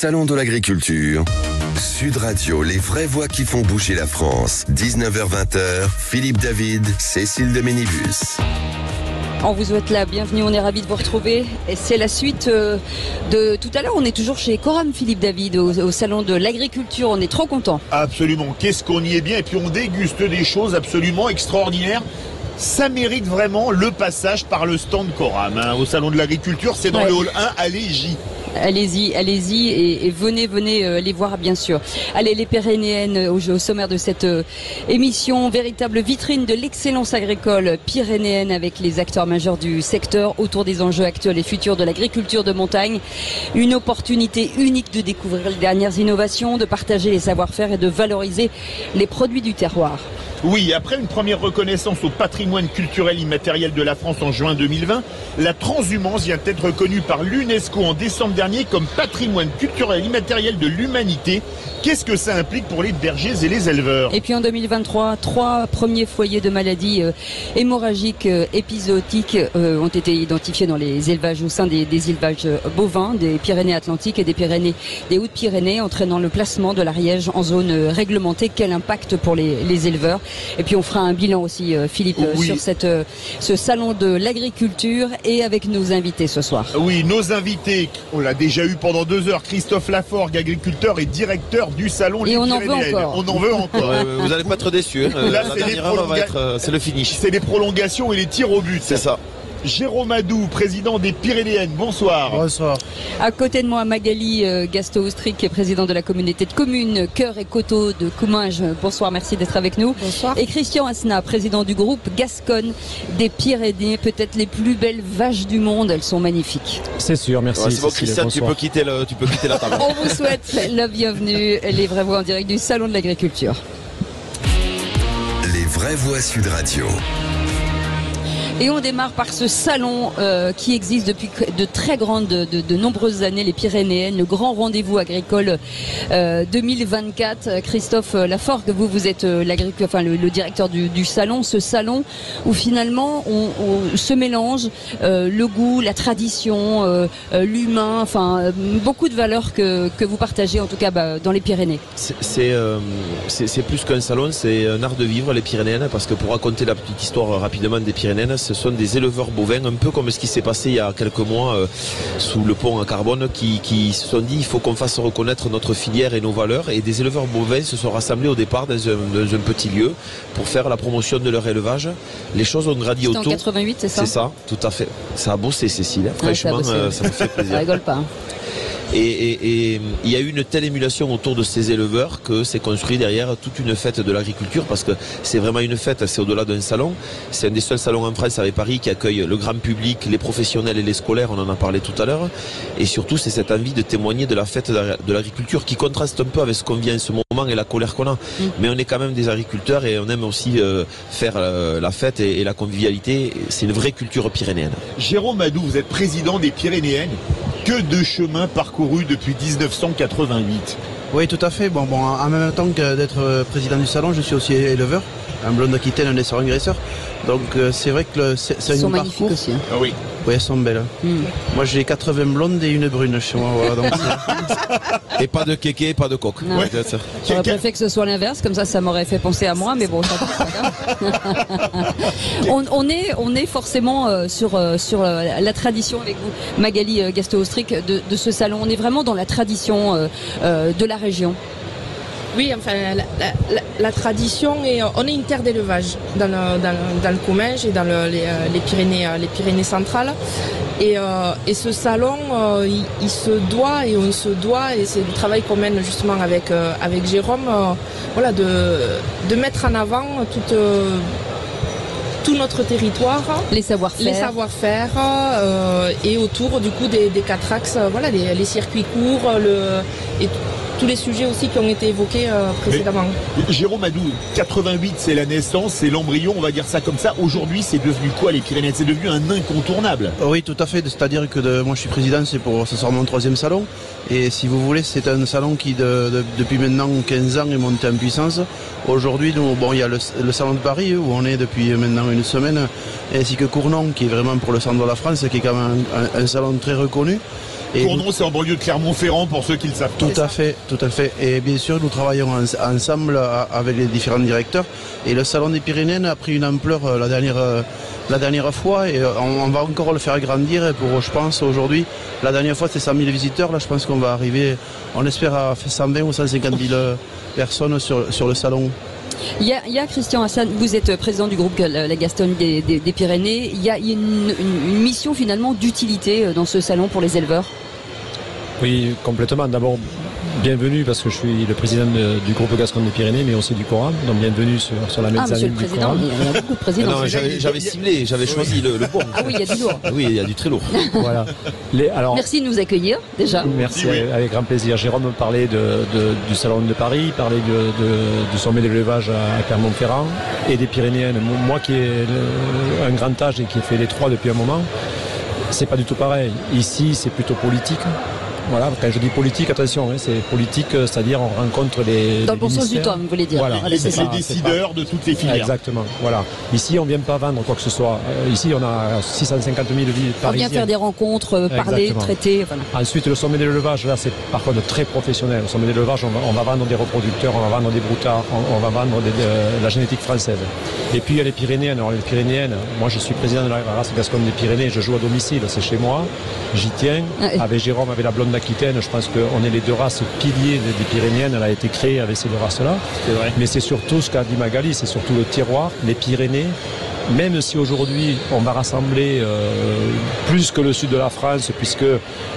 Salon de l'Agriculture. Sud Radio, les vraies voix qui font bouger la France. 19h-20h, Philippe David, Cécile de Ménibus. On vous souhaite la bienvenue, on est ravis de vous retrouver. Et c'est la suite de tout à l'heure. On est toujours chez Coram, Philippe David, au Salon de l'Agriculture. On est trop contents. Absolument, qu'est-ce qu'on y est bien. Et puis on déguste des choses absolument extraordinaires. Ça mérite vraiment le passage par le stand Coram. Au Salon de l'Agriculture, c'est dans le hall 1, allez-y. Allez-y et venez les voir, bien sûr. Allez, les Pyrénéennes au sommaire de cette émission, véritable vitrine de l'excellence agricole pyrénéenne avec les acteurs majeurs du secteur autour des enjeux actuels et futurs de l'agriculture de montagne. Une opportunité unique de découvrir les dernières innovations, de partager les savoir-faire et de valoriser les produits du terroir. Oui, après une première reconnaissance au patrimoine culturel immatériel de la France en juin 2020, la transhumance vient d'être reconnue par l'UNESCO en décembre dernier comme patrimoine culturel immatériel de l'humanité. Qu'est-ce que ça implique pour les bergers et les éleveurs? Et puis en 2023, 3 premiers foyers de maladies hémorragiques épizootiques ont été identifiés dans les élevages au sein des élevages bovins des Pyrénées-Atlantiques et des Hautes-Pyrénées, entraînant le placement de l'Ariège en zone réglementée. Quel impact pour les éleveurs? Et puis on fera un bilan aussi, Philippe, sur ce salon de l'agriculture et avec nos invités ce soir. Oui, nos invités, on l'a déjà eu pendant 2 heures. Christophe Laforgue, agriculteur et directeur du salon. Et on en veut encore. On en veut encore. Vous n'allez pas être déçus. Là, c'est le finish. C'est les prolongations et les tirs au but. C'est ça. Jérôme Adou, président des Pyrénéennes, bonsoir. Bonsoir. À côté de moi, Magali Gasto-Austric, président de la communauté de communes Cœur et Coteaux de Comminges. Bonsoir, merci d'être avec nous. Bonsoir. Et Christian Asna, président du groupe Gasconne des Pyrénées, peut-être les plus belles vaches du monde. Elles sont magnifiques. C'est sûr, merci. Ouais, c'est bon, Christian, tu peux quitter la table. On vous souhaite la bienvenue. Les vraies voix en direct du Salon de l'Agriculture. Les vraies voix Sud Radio. Et on démarre par ce salon qui existe depuis de nombreuses années, les Pyrénéennes, le grand rendez-vous agricole 2024. Christophe Laforgue, vous êtes le directeur du salon, ce salon où finalement on se mélange le goût, la tradition, l'humain, enfin beaucoup de valeurs que vous partagez en tout cas dans les Pyrénées. C'est plus qu'un salon, c'est un art de vivre, les Pyrénéennes, parce que pour raconter la petite histoire rapidement des Pyrénéennes, ce sont des éleveurs bovins, un peu comme ce qui s'est passé il y a quelques mois sous le pont à Carbone, qui se sont dit il faut qu'on fasse reconnaître notre filière et nos valeurs, et des éleveurs bovins se sont rassemblés au départ dans un petit lieu pour faire la promotion de leur élevage. Les choses ont grandi autour. En 88, c'est ça? C'est ça, tout à fait. Ça a bossé, Cécile. Franchement, ça me fait plaisir. Ça rigole pas. Et il y a eu une telle émulation autour de ces éleveurs que c'est construit derrière toute une fête de l'agriculture, parce que c'est vraiment une fête, c'est au-delà d'un salon. C'est un des seuls salons en France avec Paris qui accueille le grand public, les professionnels et les scolaires, on en a parlé tout à l'heure. Et surtout, c'est cette envie de témoigner de la fête de l'agriculture qui contraste un peu avec ce qu'on vit en ce moment et la colère qu'on a. Mais on est quand même des agriculteurs et on aime aussi faire la fête et la convivialité. C'est une vraie culture pyrénéenne. Jérôme Adou, vous êtes président des Pyrénéennes. Que de chemin parcouru depuis 1988. Oui, tout à fait. Bon, en même temps que d'être président du salon, je suis aussi éleveur, un blond d'Aquitaine, un essor engraisseur. Donc c'est vrai que c'est un parcours. Aussi, hein. Ah oui. Oui, elles sont belles. Moi j'ai 80 blondes et une brune chez moi. Voilà, donc, et pas de kéké, pas de coq. Ouais. J'aurais préféré que ce soit l'inverse, comme ça m'aurait fait penser à moi, mais bon, ça on est forcément sur la tradition avec vous, Magali Gasto-Austric, de ce salon. On est vraiment dans la tradition de la région. Oui, enfin, la tradition, on est une terre d'élevage dans le Comminges et dans les Pyrénées centrales. Et ce salon, il se doit et on se doit, et c'est le travail qu'on mène justement avec Jérôme, de mettre en avant tout notre territoire, les savoir-faire et autour du coup des 4 axes, les circuits courts, et tous les sujets aussi qui ont été évoqués précédemment. Mais Jérôme Adou, 88 c'est la naissance, c'est l'embryon, on va dire ça comme ça. Aujourd'hui c'est devenu quoi les Pyrénées? C'est devenu un incontournable. Oui, tout à fait, c'est-à-dire que moi je suis président, ce sera mon 3e salon. Et si vous voulez, c'est un salon qui depuis maintenant 15 ans est monté en puissance. Aujourd'hui, il y a le salon de Paris où on est depuis maintenant une semaine, ainsi que Cournon qui est vraiment pour le centre de la France, qui est quand même un salon très reconnu. Tournon, c'est en banlieue de Clermont-Ferrand pour ceux qui le savent. Tout à fait. Et bien sûr, nous travaillons ensemble avec les différents directeurs. Et le Salon des Pyrénées a pris une ampleur la dernière fois et on va encore le faire grandir pour, je pense, aujourd'hui, la dernière fois c'était 100 000 visiteurs, là je pense qu'on va arriver, on espère à 120 ou 150 000 personnes sur le salon. Il y a Christian Hassan, vous êtes président du groupe La Gastonne des Pyrénées, il y a une mission finalement d'utilité dans ce salon pour les éleveurs. Oui, complètement. D'abord, bienvenue parce que je suis le président du groupe Gascon des Pyrénées, mais aussi du Coram. Donc bienvenue sur la mezzanine du Coram. Il y a beaucoup de présidents. Non, j'avais ciblé, j'avais choisi le bon. Ah oui, il y a du lourd. Oui, il y a du très lourd. Voilà. Merci de nous accueillir déjà. Merci, avec grand plaisir. Jérôme parlait du Salon de Paris, parlait du sommet de l'élevage à Clermont-Ferrand et des Pyrénéennes. Moi qui ai un grand âge et qui ai fait les trois depuis un moment, c'est pas du tout pareil. Ici, c'est plutôt politique. Voilà, quand je dis politique, attention, c'est politique, c'est-à-dire on rencontre les. Dans le bon sens du terme, vous voulez dire. Voilà, les décideurs de toutes les filières. Exactement, voilà. Ici, on ne vient pas vendre quoi que ce soit. Ici, on a 650 000 villes parisiennes. On vient faire des rencontres, parler, traiter. Voilà. Ensuite, le sommet de l'élevage, là, c'est par contre très professionnel. Au sommet de l'élevage, on va vendre des reproducteurs, on va vendre des broutards, on va vendre de la génétique française. Et puis, il y a les Pyrénéennes. Alors, les Pyrénéennes, moi, je suis président de la race Gasconne des Pyrénées, je joue à domicile, c'est chez moi. J'y tiens. Avec Jérôme, avec la blonde d'Aquitaine, je pense qu'on est les deux races piliers des Pyrénéennes. Elle a été créée avec ces deux races-là. Mais c'est surtout ce qu'a dit Magali, c'est surtout le terroir, les Pyrénées. Même si aujourd'hui on va rassembler plus que le sud de la France, puisque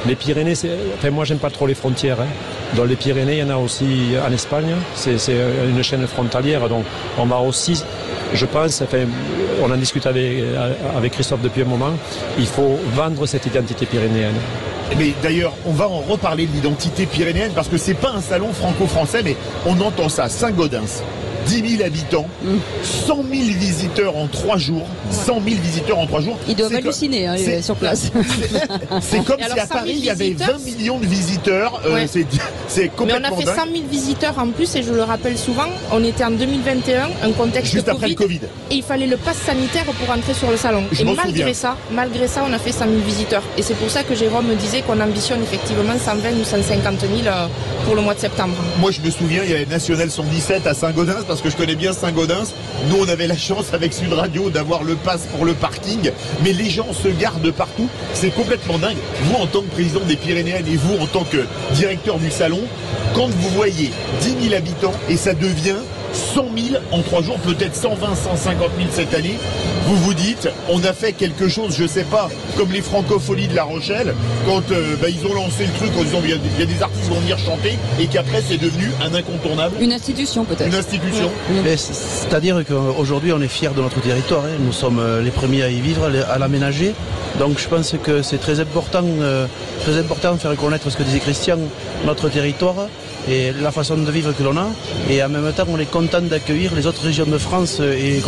les Pyrénées, moi j'aime pas trop les frontières. Dans les Pyrénées, il y en a aussi en Espagne. C'est une chaîne frontalière, donc on va aussi, je pense, on en discute avec Christophe depuis un moment, il faut vendre cette identité pyrénéenne. Mais d'ailleurs, on va en reparler de l'identité pyrénéenne parce que c'est pas un salon franco-français, mais on entend ça. Saint-Gaudens, 10 000 habitants, 100 000 visiteurs en 3 jours. 100 000 visiteurs en 3 jours. Ils doivent halluciner sur place. C'est comme si à Paris, il y avait 20 millions de visiteurs. C'est complètement dingue. Mais on a fait 100 000 visiteurs en plus, et je le rappelle souvent, on était en 2021, un contexte juste après le Covid. Et il fallait le pass sanitaire pour entrer sur le salon. Et malgré ça, on a fait 100 000 visiteurs. Et c'est pour ça que Jérôme me disait qu'on ambitionne effectivement 120 ou 150 000 pour le mois de septembre. Moi, je me souviens, il y avait National 117 à Saint-Gaudens, parce que je connais bien Saint-Gaudens. Nous, on avait la chance avec Sud Radio d'avoir le pass pour le parking, mais les gens se garent de partout. C'est complètement dingue. Vous, en tant que président des Pyrénéennes, et vous, en tant que directeur du salon, quand vous voyez 10 000 habitants et ça devient 100 000 en 3 jours, peut-être 120, 150 000 cette année, vous vous dites, on a fait quelque chose, je sais pas, comme les Francopholies de La Rochelle, quand ils ont lancé le truc en disant il y a des artistes qui vont venir chanter, et qu'après c'est devenu un incontournable. Une institution peut-être. Une institution. Oui. C'est-à-dire qu'aujourd'hui on est fiers de notre territoire, nous sommes les premiers à y vivre, à l'aménager. Donc je pense que c'est très important de faire connaître ce que disait Christian, notre territoire et la façon de vivre que l'on a. Et en même temps, on est content d'accueillir les autres régions de France et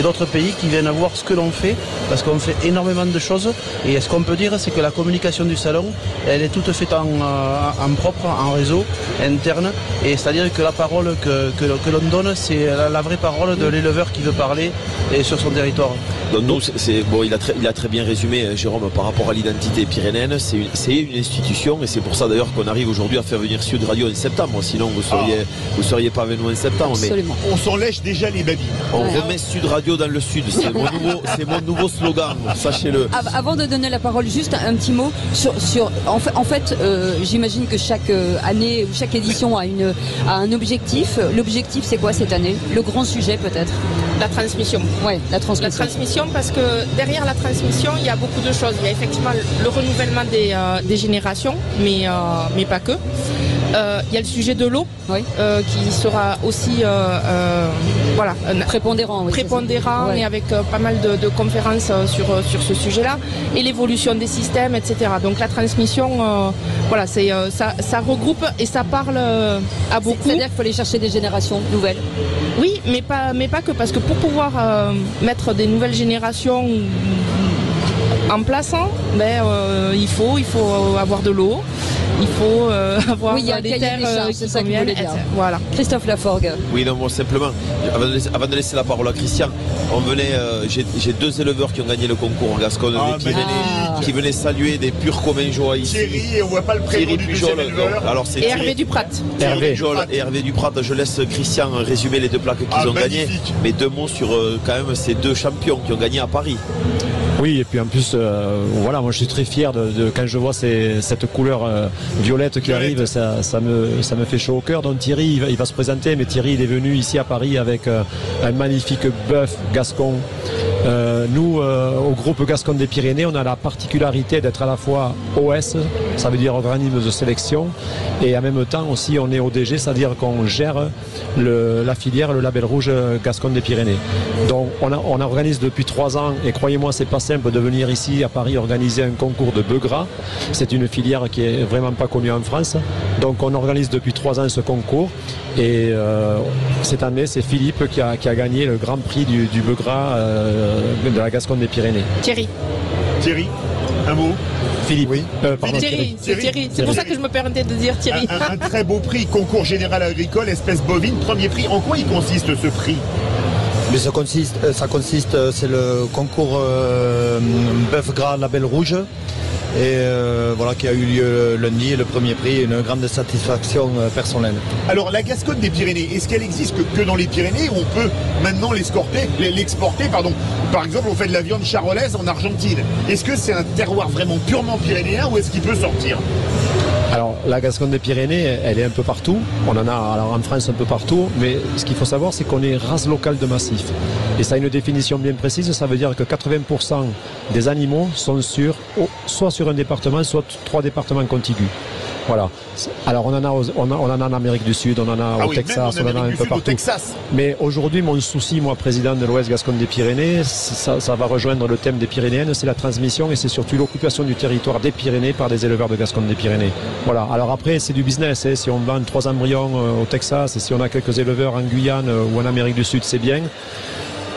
d'autres pays qui viennent voir ce que l'on fait, parce qu'on fait énormément de choses. Et ce qu'on peut dire, c'est que la communication du salon, elle est toute faite en propre, en réseau, interne. Et c'est-à-dire que la parole que l'on donne, c'est la vraie parole de l'éleveur qui veut parler et sur son territoire. Donc nous, il a très bien résumé, Jérôme, par rapport à l'identité pyrénéenne. C'est une institution, et c'est pour ça d'ailleurs qu'on arrive aujourd'hui à faire venir Sud Radio en septembre. Sinon, vous seriez pas avec nous en septembre. Mais on s'en lèche déjà les babines. On remet Sud Radio dans le Sud. C'est mon nouveau slogan, sachez-le. Avant de donner la parole, juste un petit mot sur en fait, j'imagine que chaque année ou chaque édition a un objectif. L'objectif, c'est quoi cette année? Le grand sujet peut-être? La transmission. Ouais, la transmission. La transmission, parce que derrière la transmission, il y a beaucoup de choses. Il y a effectivement le renouvellement des générations, mais pas que. Il y a le sujet de l'eau, qui sera aussi prépondérant, et avec pas mal de conférences sur ce sujet-là, et l'évolution des systèmes, etc. Donc la transmission, ça regroupe et ça parle à beaucoup. C'est-à-dire qu'il faut aller chercher des générations nouvelles. Oui, mais pas que, parce que pour pouvoir mettre des nouvelles générations en place, il faut avoir de l'eau. il faut avoir il y a un des cahier des terres charges, qui c'est ça que vous conviennent. voulez dire. Voilà. Christophe Laforgue. Oui, non, moi simplement, avant de laisser la parole à Christian, on venait, j'ai 2 éleveurs qui ont gagné le concours en Gascogne, des Pyrénées, qui venaient saluer des purs Comingeois ici. Thierry, et on voit pas le prénom du deuxième éleveur. Alors c'est Et Hervé Duprat. Hervé Pujol et Hervé Duprat. Je laisse Christian résumer les 2 plaques qu'ils ont gagnées. Mais 2 mots sur quand même ces 2 champions qui ont gagné à Paris. Oui, et puis en plus, voilà, moi je suis très fier de quand je vois cette couleur violette qui arrive, ça me fait chaud au cœur. Donc Thierry, il va se présenter, mais Thierry, il est venu ici à Paris avec un magnifique bœuf gascon. Nous, au groupe Gascogne des Pyrénées, on a la particularité d'être à la fois OS, ça veut dire organisme de sélection, et en même temps aussi on est ODG, c'est-à-dire qu'on gère la filière, le label rouge Gascogne des Pyrénées. Donc on organise depuis 3 ans, et croyez-moi, c'est pas simple de venir ici à Paris organiser un concours de bœufs gras. C'est une filière qui est vraiment pas connue en France. Donc on organise depuis 3 ans ce concours, et cette année c'est Philippe qui a gagné le grand prix du bœuf gras de la Gascogne des Pyrénées. Thierry, un mot. Philippe. Oui. Pardon, Thierry. C'est pour ça que je me permettais de dire Thierry. Un très beau prix, concours général agricole, espèce bovine, premier prix. En quoi il consiste ce prix? Mais ça consiste, c'est le concours bœuf gras label rouge. Et voilà, qui a eu lieu lundi, et le premier prix, une grande satisfaction personnelle. Alors la Gascogne des Pyrénées, est-ce qu'elle existe que dans les Pyrénées, ou on peut maintenant l'exporter? Par exemple, on fait de la viande charolaise en Argentine. Est-ce que c'est un terroir vraiment purement pyrénéen, ou est-ce qu'il peut sortir? Alors la Gascogne des Pyrénées, elle est un peu partout. On en a alors en France un peu partout, mais ce qu'il faut savoir, c'est qu'on est race locale de massif. Et ça a une définition bien précise, ça veut dire que 80% des animaux sont soit sur un département, soit 3 départements contigus. Voilà. Alors on en a en Amérique du Sud, on en a au Texas, on en a un peu partout. Mais aujourd'hui, mon souci, moi, président de l'Ouest Gascogne des Pyrénées, ça va rejoindre le thème des Pyrénéennes, c'est la transmission, et c'est surtout l'occupation du territoire des Pyrénées par des éleveurs de Gascogne des Pyrénées. Voilà. Alors après, c'est du business. Si on vend 3 embryons au Texas, et si on a quelques éleveurs en Guyane ou en Amérique du Sud, c'est bien.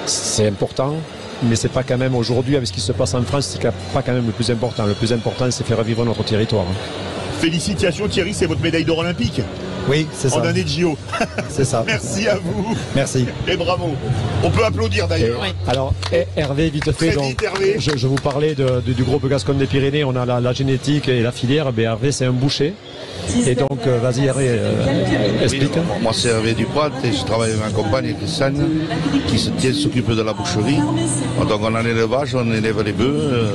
C'est important. Mais c'est pas quand même aujourd'hui, avec ce qui se passe en France, c'est pas quand même le plus important. Le plus important, c'est faire vivre notre territoire. Félicitations Thierry, c'est votre médaille d'or olympique. Oui, c'est ça. En année de JO. C'est ça. Merci à vous. Merci. Et bravo. On peut applaudir d'ailleurs. Alors Hervé, vite fait, donc, je vous parlais du groupe Gascogne des Pyrénées, on a la génétique et la filière. Hervé, c'est un boucher. Et donc, vas-y Hervé, explique. Oui, moi c'est Hervé Duprat et je travaille avec ma compagne Christiane qui s'occupe de la boucherie. Donc on a l'élevage, on élève les bœufs,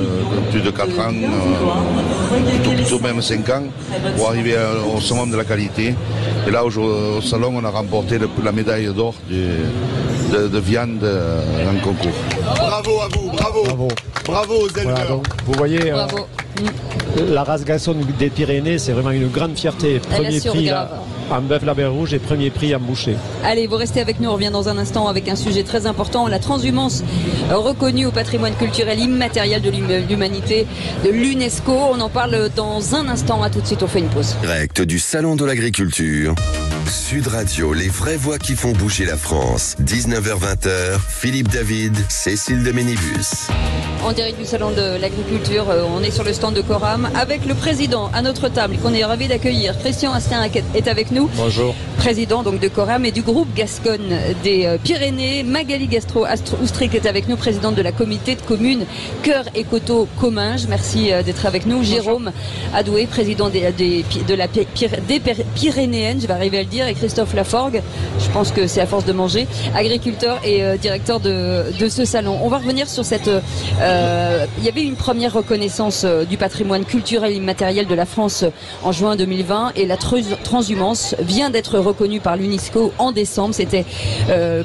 plus de 4 ans, plutôt même 5 ans, pour arriver au summum de la qualité. Et là au salon on a remporté la médaille d'or de viande en concours. Bravo à vous, bravo. Bravo aux éleveurs. Voilà, donc, vous voyez, la race Gascogne des Pyrénées, c'est vraiment une grande fierté. Premier prix en bœuf label rouge et premier prix en boucher. Allez, vous restez avec nous, on revient dans un instant avec un sujet très important, la transhumance reconnue au patrimoine culturel immatériel de l'humanité de l'UNESCO. On en parle dans un instant, à tout de suite, on fait une pause. Direct du Salon de l'Agriculture. Sud Radio, les vraies voix qui font bouger la France. 19h-20h, Philippe David, Cécile de Ménibus. En direct du Salon de l'Agriculture, on est sur le stand de Coram avec le président à notre table qu'on est ravi d'accueillir. Christian Astin est avec nous. Bonjour. Président donc de Coram et du groupe Gascogne des Pyrénées. Magali Gastro-Oustric est avec nous, présidente de la comité de communes Cœur et Coteaux Comminges. Merci d'être avec nous. Bonjour. Jérôme Adoué, président des Pyrénéennes, je vais arriver à le dire, et Christophe Laforgue, je pense que c'est à force de manger, agriculteur et directeur de ce salon. On va revenir sur cette... il y avait une première reconnaissance du patrimoine culturel immatériel de la France en juin 2020 et la transhumance vient d'être reconnue par l'UNESCO en décembre. C'était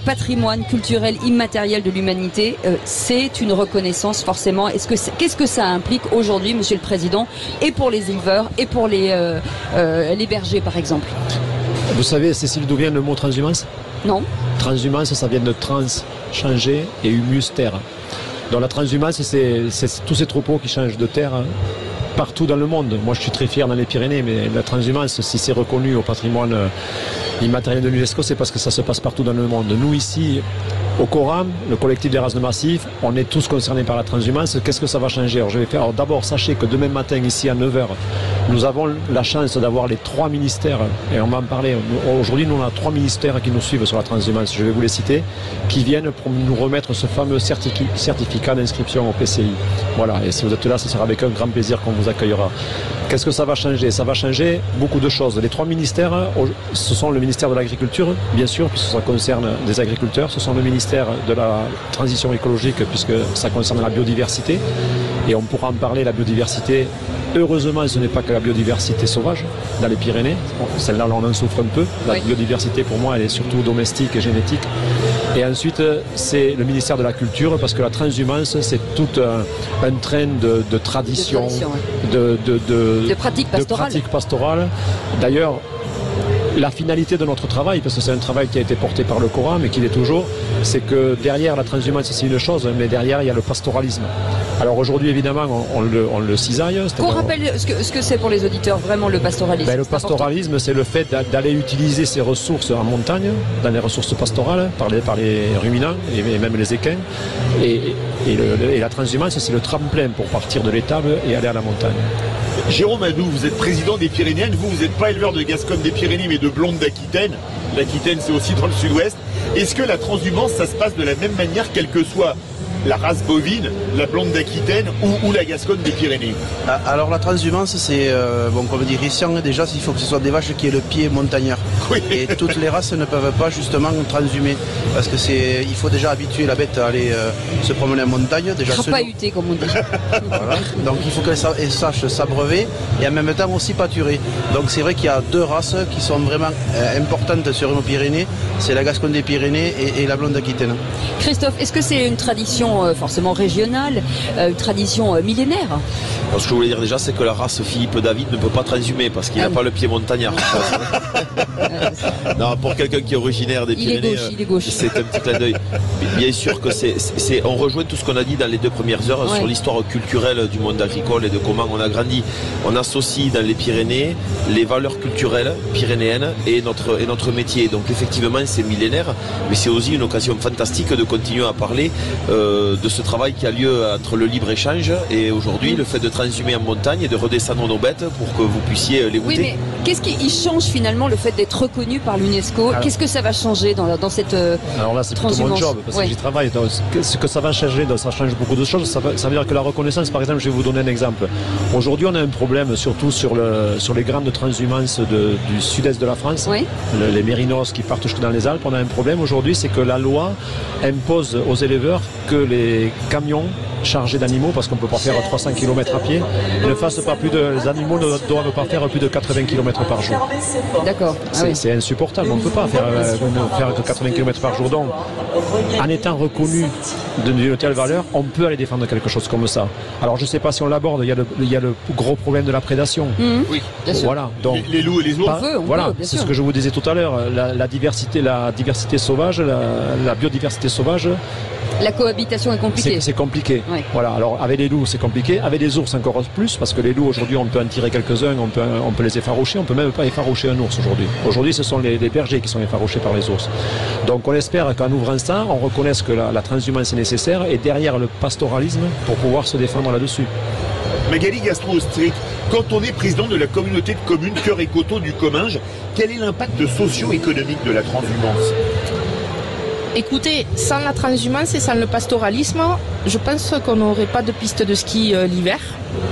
patrimoine culturel immatériel de l'humanité. C'est une reconnaissance forcément. Qu'est-ce que ça implique aujourd'hui, Monsieur le Président, et pour les éleveurs et pour les bergers par exemple? Vous savez, Cécile, d'où vient le mot transhumance? Non. Transhumance, ça vient de trans, changer, et humus, terre. Donc la transhumance, c'est tous ces troupeaux qui changent de terre partout dans le monde. Moi, je suis très fier dans les Pyrénées, mais la transhumance, si c'est reconnu au patrimoine immatériel de l'UNESCO, c'est parce que ça se passe partout dans le monde. Nous, ici, au Coram, le collectif des races de massif, on est tous concernés par la transhumance. Qu'est-ce que ça va changer? Alors, d'abord, sachez que demain matin, ici à 9h, Nous avons la chance d'avoir les 3 ministères, et on va en parler. Aujourd'hui, nous, on a 3 ministères qui nous suivent sur la transhumance, je vais vous les citer, qui viennent pour nous remettre ce fameux certificat d'inscription au PCI. Voilà, et si vous êtes là, ce sera avec un grand plaisir qu'on vous accueillera. Qu'est-ce que ça va changer? Ça va changer beaucoup de choses. Les 3 ministères, ce sont le ministère de l'Agriculture, bien sûr, puisque ça concerne des agriculteurs. Ce sont le ministère de la Transition écologique, puisque ça concerne la biodiversité. Et on pourra en parler, la biodiversité. Heureusement, ce n'est pas que la biodiversité sauvage dans les Pyrénées. Celle-là, on en souffre un peu. La biodiversité, pour moi, elle est surtout domestique et génétique. Et ensuite, c'est le ministère de la Culture, parce que la transhumance, c'est tout un train de tradition, de pratiques pastorales. D'ailleurs, la finalité de notre travail, parce que c'est un travail qui a été porté par le Coran, mais qui l'est toujours, c'est que derrière la transhumance, c'est une chose, mais derrière, il y a le pastoralisme. Alors aujourd'hui, évidemment, on le cisaille. Qu'on rappelle ce que c'est pour les auditeurs, vraiment, le pastoralisme. Le pastoralisme, c'est le fait d'aller utiliser ses ressources en montagne, dans les ressources pastorales, par les ruminants et même les équins. Et la transhumance, c'est le tremplin pour partir de l'étable et aller à la montagne. Jérôme Adou, vous êtes président des Pyrénéennes, vous n'êtes pas éleveur de Gascogne des Pyrénées, mais de blondes d'Aquitaine. L'Aquitaine, c'est aussi dans le sud-ouest. Est-ce que la transhumance, ça se passe de la même manière, quelle que soit la race bovine, la blonde d'Aquitaine ou la Gascogne des Pyrénées? Alors la transhumance, c'est, comme dit Christian, déjà il faut que ce soit des vaches qui aient le pied montagnard. Oui. Et toutes les races ne peuvent pas justement transhumer, parce que il faut déjà habituer la bête à aller se promener en montagne. Déjà crapahuter, comme on dit. Voilà. Donc il faut qu'elle sache s'abreuver et en même temps aussi pâturer. Donc c'est vrai qu'il y a 2 races qui sont vraiment importantes sur nos Pyrénées, c'est la Gascogne des Pyrénées et la blonde d'Aquitaine. Christophe, est-ce que c'est une tradition forcément régionale, une tradition millénaire? Alors, ce que je voulais dire déjà, c'est que la race Philippe David ne peut pas transhumer parce qu'il n'a pas le pied montagnard. Non, pour quelqu'un qui est originaire des Pyrénées, il est gauche. C'est un petit clin d'œil. Bien sûr que on rejoint tout ce qu'on a dit dans les 2 premières heures sur l'histoire culturelle du monde agricole et de comment on a grandi. On associe dans les Pyrénées les valeurs culturelles pyrénéennes et notre métier. Donc effectivement, c'est millénaire, mais c'est aussi une occasion fantastique de continuer à parler de ce travail qui a lieu entre le libre-échange et aujourd'hui le fait de transhumer en montagne et de redescendre nos bêtes pour que vous puissiez les goûter. Oui, mais qu'est-ce qui change finalement le fait d'être reconnu par l'UNESCO? Qu'est-ce que ça va changer dans cette Alors là, c'est plutôt mon job, parce que j'y travaille. Donc, ce que ça va changer, ça change beaucoup de choses. Ça veut dire que la reconnaissance, par exemple, je vais vous donner un exemple. Aujourd'hui, on a un problème, surtout sur les grandes transhumances du sud-est de la France, les mérinos qui partent jusque dans les Alpes. On a un problème aujourd'hui, c'est que la loi impose aux éleveurs que les camions chargés d'animaux, parce qu'on ne peut pas faire 300 km à pied, les animaux ne doivent pas faire plus de 80 km par jour. D'accord. C'est insupportable, on ne peut pas faire que 80 km par jour. Donc, en étant reconnu d'une telle valeur, on peut aller défendre quelque chose comme ça. Alors, je ne sais pas si on l'aborde, il y a le gros problème de la prédation. Oui, bien sûr. Voilà, donc, les loups et les ours. Voilà, c'est ce que je vous disais tout à l'heure, la diversité sauvage, la biodiversité sauvage. La cohabitation est compliquée. C'est compliqué. Oui. Voilà. Alors avec les loups, c'est compliqué. Avec les ours, encore plus, parce que les loups aujourd'hui, on peut en tirer quelques-uns, on peut les effaroucher. On peut même pas effaroucher un ours aujourd'hui. Aujourd'hui, ce sont les bergers qui sont effarouchés par les ours. Donc, on espère qu'en ouvrant ça, on reconnaisse que la transhumance est nécessaire et derrière le pastoralisme pour pouvoir se défendre là-dessus. Magali Gastro-Austric, quand on est président de la communauté de communes Cœur et Coteaux du Comminges, quel est l'impact socio-économique de la transhumance? Écoutez, sans la transhumance et sans le pastoralisme, je pense qu'on n'aurait pas de piste de ski l'hiver.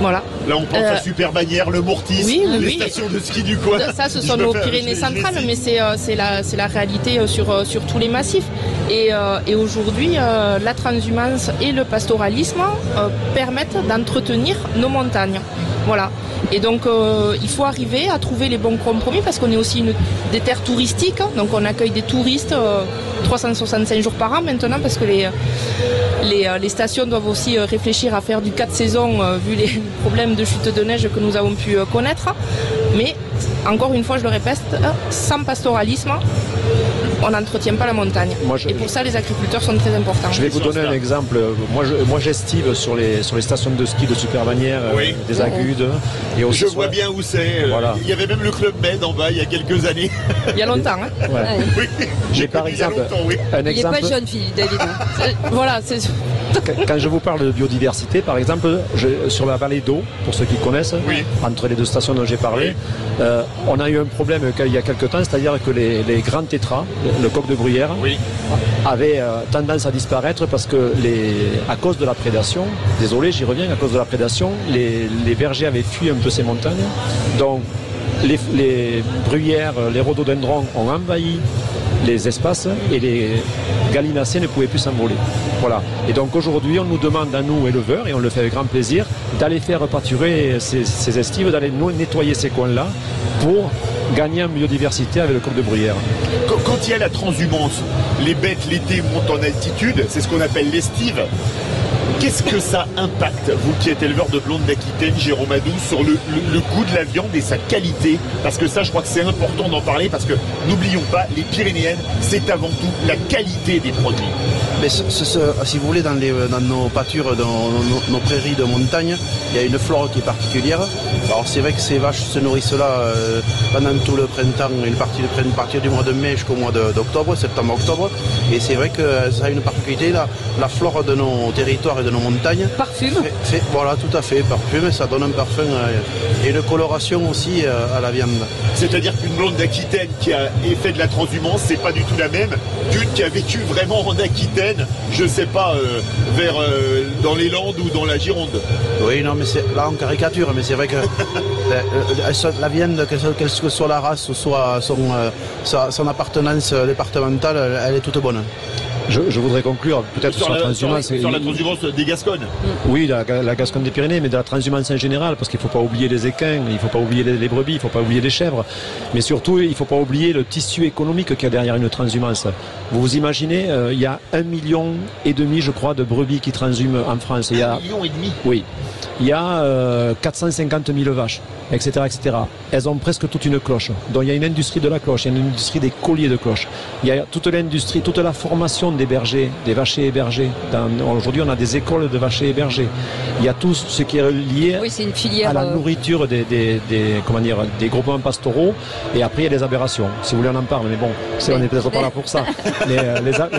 Voilà. Là, on pense à Super-Bagnères, le Mortis, les stations de ski du coin. Ça, ce sont nos Pyrénées centrales, mais c'est la réalité sur tous les massifs. Et aujourd'hui, la transhumance et le pastoralisme permettent d'entretenir nos montagnes. Voilà. Et donc, il faut arriver à trouver les bons compromis parce qu'on est aussi des terres touristiques. Donc, on accueille des touristes 365 jours par an maintenant parce que les stations doivent aussi réfléchir à faire du 4 saisons vu les problèmes de chute de neige que nous avons pu connaître. Mais, encore une fois, je le répète, sans pastoralisme, on n'entretient pas la montagne. Et pour ça, les agriculteurs sont très importants. Je vais vous donner un exemple. Moi, j'estive sur les stations de ski de Super-Bagnères, des Agudes. Et aussi je vois bien où c'est. Voilà. Il y avait même le Club Med en bas il y a quelques années. Il y a longtemps. Hein. Ouais. Oui. J'ai par exemple un exemple. Il n'est pas jeune, Philippe David. Voilà, c'est... Quand je vous parle de biodiversité, par exemple, sur la vallée d'eau, pour ceux qui connaissent, entre les deux stations dont j'ai parlé, on a eu un problème il y a quelques temps, c'est-à-dire que les grands tétras, le coq de bruyère, avaient tendance à disparaître parce que à cause de la prédation, désolé j'y reviens, à cause de la prédation, les bergers avaient fui un peu ces montagnes, donc les bruyères, les rhododendrons ont envahi les espaces et les gallinacés ne pouvaient plus s'envoler. Voilà. Et donc aujourd'hui, on nous demande à nous, éleveurs, et on le fait avec grand plaisir, d'aller faire pâturer ces estives, d'aller nettoyer ces coins-là pour gagner en biodiversité avec le coq de bruyère. Quand il y a la transhumance, les bêtes l'été montent en altitude, c'est ce qu'on appelle l'estive. Qu'est-ce que ça impacte, vous qui êtes éleveur de blonde d'Aquitaine, Jérôme Adou, sur le goût de la viande et sa qualité? Parce que ça, je crois que c'est important d'en parler, parce que n'oublions pas, les Pyrénéennes, c'est avant tout la qualité des produits. Mais si vous voulez, dans nos pâtures, dans nos prairies de montagne, il y a une flore qui est particulière. Alors c'est vrai que ces vaches se nourrissent là pendant tout le printemps, une partie du mois de mai jusqu'au mois d'octobre, septembre-octobre. Et c'est vrai que ça a une particularité, la flore de nos territoires et de nos montagnes. Parfume. Voilà, tout à fait, parfume, ça donne un parfum et une coloration aussi à la viande. C'est-à-dire qu'une blonde d'Aquitaine qui a fait de la transhumance, c'est pas du tout la même qu'une qui a vécu vraiment en Aquitaine, je sais pas, dans les Landes ou dans la Gironde. Oui, non, mais c'est là en caricature, mais c'est vrai que la viande, quelle que soit la race ou soit son appartenance départementale, elle est toute bonne. Je voudrais conclure peut-être sur la transhumance. Sur la transhumance des Gasconnes. Oui, la Gasconne des Pyrénées, mais de la transhumance en général, parce qu'il ne faut pas oublier les équins, il ne faut pas oublier les brebis, il ne faut pas oublier les chèvres, mais surtout il ne faut pas oublier le tissu économique qu'il y a derrière une transhumance. Vous vous imaginez, il y a 1,5 million, je crois, de brebis qui transhument en France. 1,5 million? Oui. Il y a 450 000 vaches, etc., etc. Elles ont presque toute une cloche. Donc il y a une industrie de la cloche, il y a une industrie des colliers de cloche. Il y a toute l'industrie, toute la formation des bergers, des vachers et bergers. Aujourd'hui, on a des écoles de vachers et bergers. Il y a tout ce qui est lié à la nourriture des groupements pastoraux. Et après, il y a les aberrations. Si vous voulez, on en parle. Mais bon, on n'est peut-être pas là pour ça.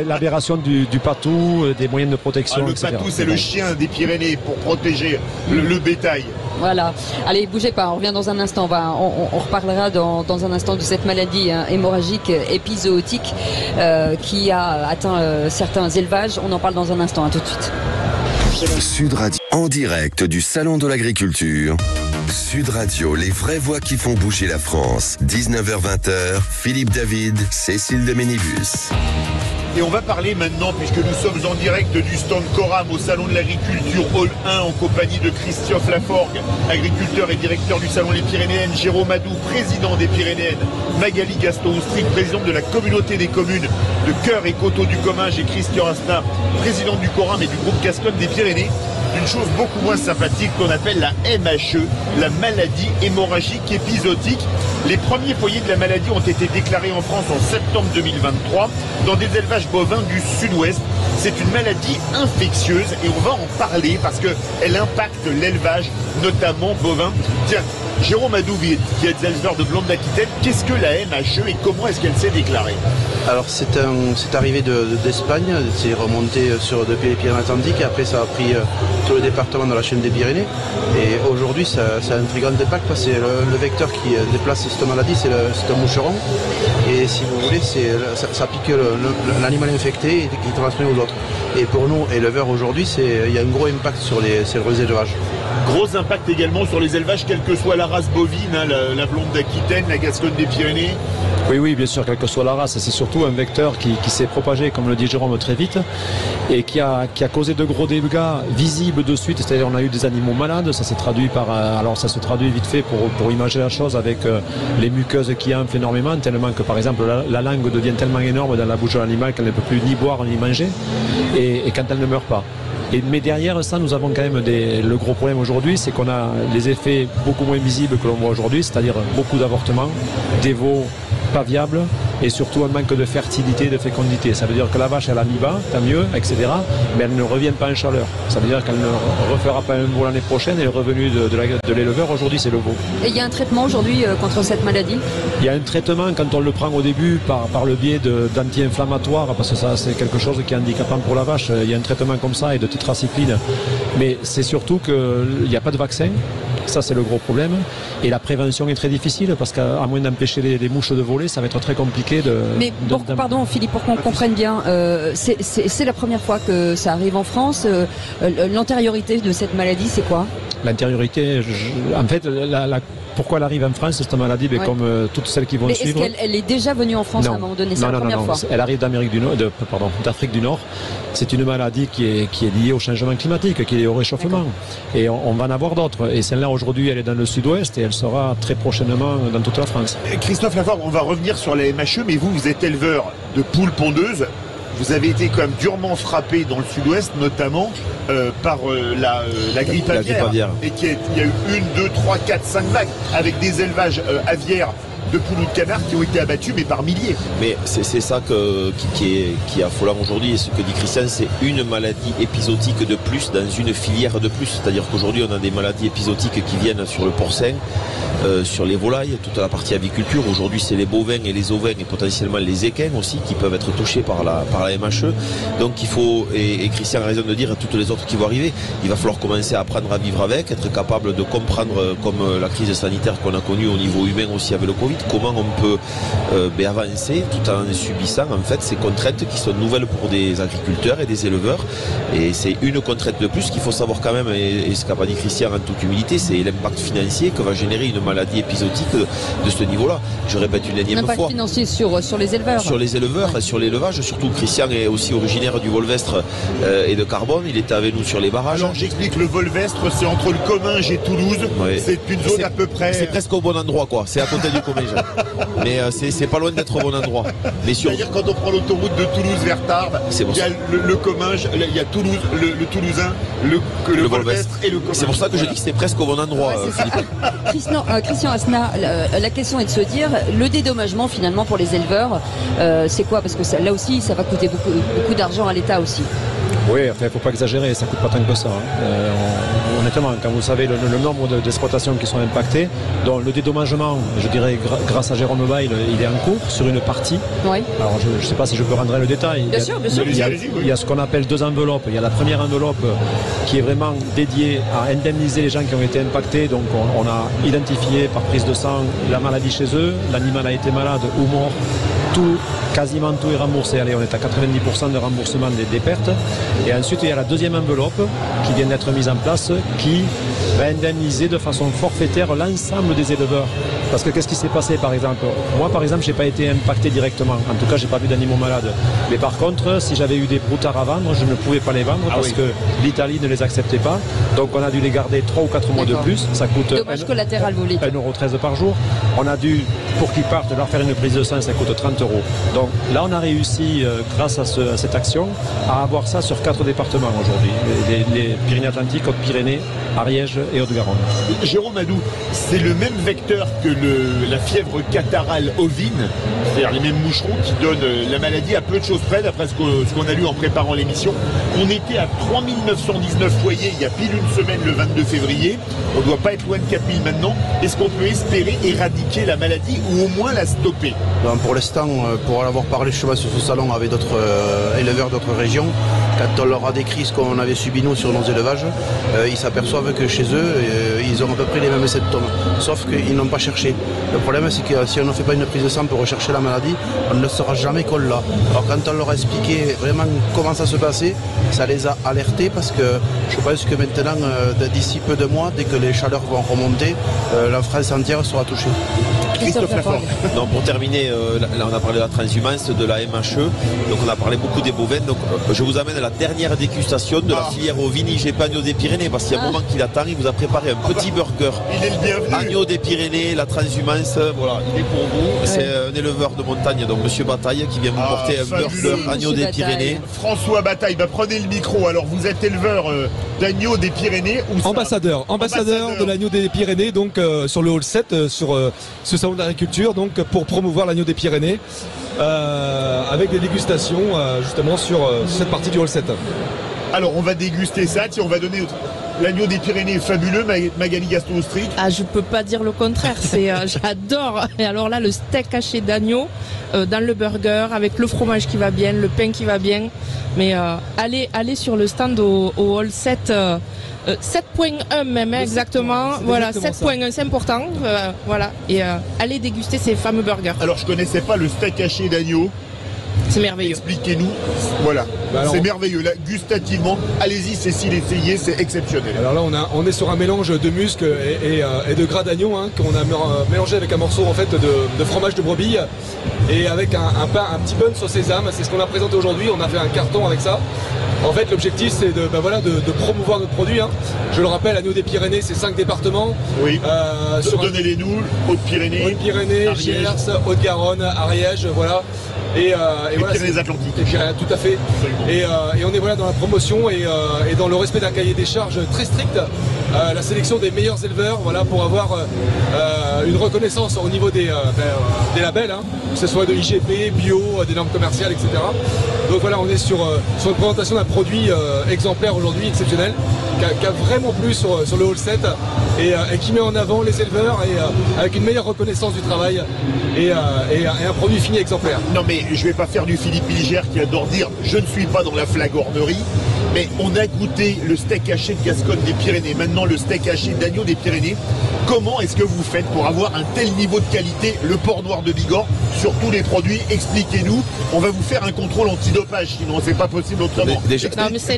L'aberration du patou, des moyens de protection, le etc. patou, c'est le chien des Pyrénées pour protéger le bétail. Voilà. Allez, bougez pas, on revient dans un instant. On reparlera dans un instant de cette maladie hémorragique épizootique qui a atteint certains élevages. On en parle dans un instant. À tout de suite. Sud Radio, en direct du Salon de l'Agriculture. Sud Radio, les vraies voix qui font bouger la France. 19h-20h, Philippe David, Cécile de Ménibus. Et on va parler maintenant, puisque nous sommes en direct du stand Coram au Salon de l'Agriculture Hall 1 en compagnie de Christophe Laforgue, agriculteur et directeur du Salon Les Pyrénéennes, Jérôme Adou, président des Pyrénéennes, Magali Gaston-Oustric, présidente de la communauté des communes de Cœur et Coteaux du Comminges, et Christian Astin, président du Coram et du groupe Gascogne des Pyrénées, d'une chose beaucoup moins sympathique qu'on appelle la MHE, la maladie hémorragique épizootique. Les premiers foyers de la maladie ont été déclarés en France en septembre 2023 dans des élevages bovins du sud-ouest. C'est une maladie infectieuse et on va en parler parce qu'elle impacte l'élevage, notamment bovin. Tiens, Jérôme Adou, qui est éleveur de blonde d'Aquitaine, qu'est-ce que la MHE et comment est-ce qu'elle s'est déclarée? Alors c'est arrivé d'Espagne, c'est remonté depuis les Pyrénées-Atlantiques et après ça a pris tout le département de la chaîne des Pyrénées. Et aujourd'hui ça a un très grand impact parce que le vecteur qui déplace cette maladie c'est un moucheron. Et si vous voulez, ça pique l'animal infecté et qui transmet aux autres. Et pour nous, éleveurs aujourd'hui, il y a un gros impact sur les élevages. Gros impact également sur les élevages, quelle que soit la race bovine, hein, la blonde d'Aquitaine, la Gasconne des Pyrénées. Oui, bien sûr, quelle que soit la race, c'est surtout un vecteur qui s'est propagé, comme le dit Jérôme, très vite et qui a causé de gros dégâts visibles de suite. C'est-à-dire on a eu des animaux malades, ça s'est traduit alors ça se traduit vite fait pour imager la chose avec les muqueuses qui enflent énormément, tellement que par exemple la langue devient tellement énorme dans la bouche de l'animal qu'elle ne peut plus ni boire ni manger et quand elle ne meurt pas. Mais derrière ça, nous avons quand même le gros problème aujourd'hui, c'est qu'on a les effets beaucoup moins visibles que l'on voit aujourd'hui, c'est-à-dire beaucoup d'avortements, des veaux pas viables, et surtout un manque de fertilité, de fécondité. Ça veut dire que la vache, elle a mis bas, tant mieux, etc. Mais elle ne revient pas en chaleur. Ça veut dire qu'elle ne refera pas un veau l'année prochaine et le revenu de l'éleveur aujourd'hui, c'est le veau. Et il y a un traitement aujourd'hui contre cette maladie? Il y a un traitement quand on le prend au début par le biais d'anti-inflammatoires, parce que ça c'est quelque chose qui est handicapant pour la vache. Il y a un traitement comme ça et de tétracycline. Mais c'est surtout qu'il n'y a pas de vaccin. Ça, c'est le gros problème. Et la prévention est très difficile parce qu'à moins d'empêcher les mouches de voler, ça va être très compliqué de... Mais pardon Philippe, pour qu'on comprenne bien, c'est la première fois que ça arrive en France. L'antériorité de cette maladie, c'est quoi? L'antériorité, en fait, pourquoi elle arrive en France, cette maladie, mais comme toutes celles qui vont suivre. Mais est-ce qu'elle est déjà venue en France à un moment donné? C'est la première fois. Elle arrive d'Afrique du Nord. C'est une maladie qui est liée au changement climatique, qui est liée au réchauffement. Et on va en avoir d'autres. Et celle-là, aujourd'hui, elle est dans le sud-ouest et elle sera très prochainement dans toute la France. Christophe Lafort, on va revenir sur la MHE, mais vous êtes éleveur de poules pondeuses. Vous avez été quand même durement frappé dans le sud-ouest, notamment par la grippe aviaire. Et il y a eu 1, 2, 3, 4, 5 vagues avec des élevages aviaires de poules ou de canards qui ont été abattus, mais par milliers. Mais c'est ça qui est affolant aujourd'hui. Et ce que dit Christian, c'est une maladie épisodique de plus dans une filière de plus. C'est-à-dire qu'aujourd'hui, on a des maladies épisodiques qui viennent sur le porcin, sur les volailles, toute la partie aviculture. Aujourd'hui, c'est les bovins et les ovins et potentiellement les équins aussi qui peuvent être touchés par la MHE. Donc il faut, et Christian a raison de dire à toutes les autres qui vont arriver, il va falloir commencer à apprendre à vivre avec, être capable de comprendre, comme la crise sanitaire qu'on a connue au niveau humain aussi avec le Covid, comment on peut avancer tout en subissant en fait ces contraintes qui sont nouvelles pour des agriculteurs et des éleveurs. Et c'est une contrainte de plus qu'il faut savoir quand même, et ce qu'a pas dit Christian en toute humilité, c'est l'impact financier que va générer une maladie épisodique de ce niveau-là. Je répète une énième fois. L'impact financier sur les éleveurs. Sur les éleveurs et sur l'élevage, surtout Christian est aussi originaire du Volvestre et de Carbone, il était avec nous sur les barrages. Alors j'explique, le Volvestre c'est entre le Comminges et Toulouse, c'est une zone à peu près... C'est presque au bon endroit quoi, c'est à côté du Comminges. Mais c'est pas loin d'être au bon endroit. C'est-à-dire quand on prend l'autoroute de Toulouse vers Tarbes, il y a le Comminges, il y a Toulouse, le Toulousain, le Volvestre et le Comminges. C'est pour ça que je dis que c'est presque au bon endroit, Philippe. Christian Asna, la question est de se dire, le dédommagement finalement pour les éleveurs, c'est quoi? Parce que là aussi, ça va coûter beaucoup d'argent à l'État aussi. Oui, il ne faut pas exagérer, ça ne coûte pas tant que ça. Honnêtement, quand vous savez le nombre d'exploitations qui sont impactées, dont le dédommagement, je dirais, grâce à Jérôme Bail, il est en cours sur une partie. Oui. Alors, je ne sais pas si je peux rentrer le détail. Bien sûr. Il y a ce qu'on appelle 2 enveloppes. Il y a la première enveloppe qui est vraiment dédiée à indemniser les gens qui ont été impactés. Donc, on a identifié par prise de sang la maladie chez eux, l'animal a été malade ou mort. Quasiment tout est remboursé. Allez, on est à 90% de remboursement des pertes. Et ensuite, il y a la deuxième enveloppe qui vient d'être mise en place qui va indemniser de façon forfaitaire l'ensemble des éleveurs. Parce que qu'est-ce qui s'est passé par exemple? Moi par exemple, je n'ai pas été impacté directement. En tout cas, je n'ai pas vu d'animaux malades. Mais par contre, si j'avais eu des broutards à vendre, je ne pouvais pas les vendre parce que l'Italie ne les acceptait pas. Donc on a dû les garder 3 ou 4 mois de plus. Ça coûte dommage collatéral, vous voulez dire. 1,13 € par jour. On a dû, pour qu'ils partent, leur faire une prise de sang, ça coûte 30 €. Donc là, on a réussi, grâce à cette action, à avoir ça sur 4 départements aujourd'hui. Les Pyrénées-Atlantiques, Hautes-Pyrénées, Ariège et Haute-Garonne. Jérôme Adou, c'est le même vecteur que la fièvre catarrhale ovine, c'est-à-dire les mêmes moucherons qui donnent la maladie à peu de choses près, d'après ce qu'on a lu en préparant l'émission. On était à 3919 foyers il y a pile une semaine, le 22 février. On ne doit pas être loin de 4000 maintenant. Est-ce qu'on peut espérer éradiquer la maladie ou au moins la stopper? Pour l'instant, pour avoir parlé justement sur ce salon avec d'autres éleveurs d'autres régions, quand on leur a décrit ce qu'on avait subi nous sur nos élevages, ils s'aperçoivent que chez eux, ils ont à peu près les mêmes symptômes, sauf qu'ils n'ont pas cherché. Le problème, c'est que si on ne fait pas une prise de sang pour rechercher la maladie, on ne saura jamais qu'on l'a. Alors quand on leur a expliqué vraiment comment ça se passait, ça les a alertés parce que je pense que maintenant, d'ici peu de mois, dès que les chaleurs vont remonter, la France entière sera touchée. Christophe Lafort. Non, pour terminer, là on a parlé de la transhumance, de la MHE, donc on a parlé beaucoup des bovins, donc je vous amène à la la dernière dégustation de la filière au Vigny-Gépé Agneau des Pyrénées, parce qu'il y a un moment qu'il attend, il vous a préparé un petit burger. Il est le bienvenu. Agneau des Pyrénées, la transhumance, voilà, il est pour vous. C'est un éleveur de montagne, donc Monsieur Bataille, qui vient vous porter un burger Agneau des Pyrénées. François Bataille, prenez le micro. Alors vous êtes éleveur d'agneau des Pyrénées ou ambassadeur de l'agneau des Pyrénées, donc sur le hall 7, sur ce salon d'agriculture, donc pour promouvoir l'agneau des Pyrénées, avec des dégustations justement sur cette partie du hall 7. Alors on va déguster ça, on va donner l'agneau des Pyrénées est fabuleux, Magali Gaston-Austric. Ah, je peux pas dire le contraire, j'adore. Et alors là, le steak haché d'agneau dans le burger avec le fromage qui va bien, le pain qui va bien. Mais allez sur le stand au hall 7. 7.1 même exactement. Voilà, 7.1 c'est important. Voilà, et allez déguster ces fameux burgers. Alors je connaissais pas le steak haché d'agneau. C'est merveilleux. Expliquez-nous. Voilà. C'est merveilleux. Là, gustativement, allez-y Cécile, essayez, c'est exceptionnel. Alors là, on est sur un mélange de musc et de gras d'agneau, qu'on a mélangé avec un morceau en fait de fromage de brebis et avec un petit bun au sésame. C'est ce qu'on a présenté aujourd'hui. On a fait un carton avec ça. En fait, l'objectif, c'est de promouvoir notre produit. Je le rappelle, Agneau des Pyrénées, c'est 5 départements. Oui. Donnez-les-nous. Haute-Pyrénées, Gers, Haute-Garonne, Ariège, voilà. Et voilà, Pyrénées-Atlantiques. Tout à fait. Et on est dans la promotion et dans le respect d'un cahier des charges très strict. La sélection des meilleurs éleveurs, pour avoir une reconnaissance au niveau des labels, que ce soit de IGP, bio, des normes commerciales, etc. Donc voilà, on est sur une présentation d'un produit exemplaire aujourd'hui, exceptionnel, qui a vraiment plu sur le hall 7 et qui met en avant les éleveurs avec une meilleure reconnaissance du travail et un produit fini exemplaire. Non mais je vais pas faire du Philippe Bilgère qui adore dire je ne suis pas dans la flagornerie, mais on a goûté le steak haché de Gascogne des Pyrénées, maintenant le steak haché d'agneau des Pyrénées. Comment est-ce que vous faites pour avoir un tel niveau de qualité, le port noir de Bigorre, sur tous les produits? Expliquez-nous. On va vous faire un contrôle antidopage, sinon c'est pas possible autrement. Non mais c'est